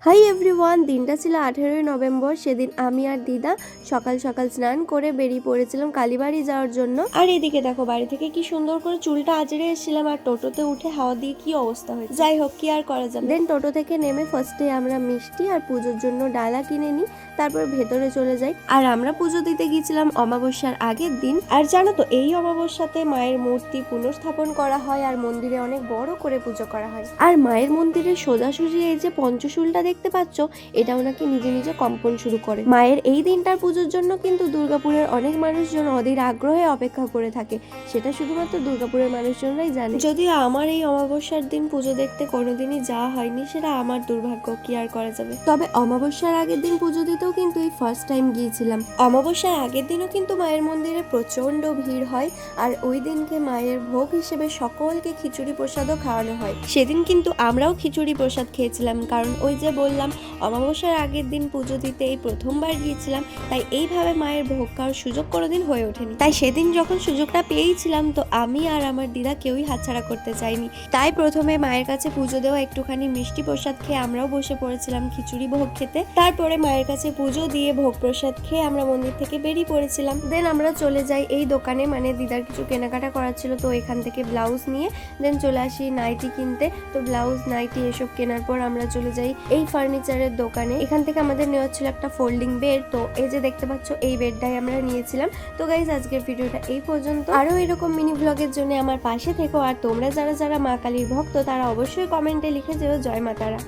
Hi everyone, দিনটা ছিল 18ই November. সেদিন আমি আর দিদা সকাল সকাল স্নান করে বেরিয়ে পড়েছিলাম কালীবাড়ি যাওয়ার জন্য। আর এদিকে দেখো, বাড়ি থেকে কি সুন্দর করে চুলটা আঁচড়ে এসেছিলাম, আর টোটোতে উঠে হাওয়া দিয়ে কি অবস্থা হয়েছে। যাই হোক, কি আর করা যাবে। দেন টোটো থেকে নেমে ফার্স্টে আমরা মিষ্টি আর পুজোর জন্য ডালা কিনে নিই, তারপর ভেতরে চলে যাই। আর আমরা পুজো দিতে গিয়েছিলাম অমাবস্যার আগের দিন। আর জানো তো, এই অমাবস্যাতে মায়ের মূর্তি পুনঃস্থাপন করা হয় আর মন্দিরে অনেক বড় করে পুজো করা হয়। আর মায়ের মন্দিরে সোজাসুজি এই যে পঞ্চশূলটা দেখতে পাচ্ছ, এটাও নাকি নিজে নিজে কম্পন শুরু করে। মায়ের এই দিনটার পুজোর জন্য কিন্তু দুর্গাপুরের অনেক মানুষজন অধীর আগ্রহে অপেক্ষা করে থাকে, সেটা শুধুমাত্র দুর্গাপুরের মানুষজনরাই জানে। যদিও আমার এই অমাবস্যার দিন পুজো দেখতে কোনোদিনই যাওয়া হয়নি, সেটা আমার দুর্ভাগ্য, কি আর করা যাবে। তবে অমাবস্যার আগের দিন পুজো দিতেও কিন্তু এই ফার্স্ট টাইম গিয়েছিলাম। অমাবস্যার আগের দিনও কিন্তু মায়ের মন্দিরে প্রচন্ড ভিড় হয়, আর ওই দিনকে মায়ের ভোগ হিসেবে সকলকে খিচুড়ি প্রসাদও খাওয়ানো হয়। সেদিন কিন্তু আমরাও খিচুড়ি প্রসাদ খেয়েছিলাম, কারণ ওই যে বললাম অমাবস্যার আগের দিন পুজো দিতে এই প্রথমবার গিয়েছিলাম, তাই এইভাবে মায়ের ভোগ খাওয়ার সুযোগ কোনোদিন হয়ে ওঠেনি। তাই সেদিন যখন সুযোগটা পেয়েছিলাম, তো আমি আর আমার দিদা কেউই হাতছাড়া করতে চাইনি। তাই প্রথমে মায়ের কাছে পুজো দেওয়া একটুখানি মিষ্টি প্রসাদ খেয়ে আমরাও বসে পড়েছিলাম খিচুড়ি ভোগ খেতে। তারপরে মায়ের কাছে পুজো দিয়ে ভোগ প্রসাদ খেয়ে আমরা মন্দির থেকে বেরিয়ে পড়েছিলাম। দেন আমরা চলে যাই এই দোকানে, মানে দিদার কিছু কেনাকাটা করার ছিল, তো এখান থেকে ব্লাউজ নিয়ে দেন চলে আসি নাইটি কিনতে। তো ব্লাউজ নাইটি এসব কেনার পর আমরা চলে যাই এই ফার্নিচারের দোকানে। এখান থেকে আমাদের নেওয়া ছিল একটা ফোল্ডিং বেড, তো এই যে দেখতে পাচ্ছ এই বেডটাই আমরা নিয়েছিলাম। তো গাইজ, আজকের ভিডিওটা এই পর্যন্ত। আরো এরকম মিনি ব্লগের জন্য আমার পাশে থেকো, আর তোমরা যারা যারা মা কালীর ভক্ত তারা অবশ্যই কমেন্টে লিখে যেও জয় মা তারা।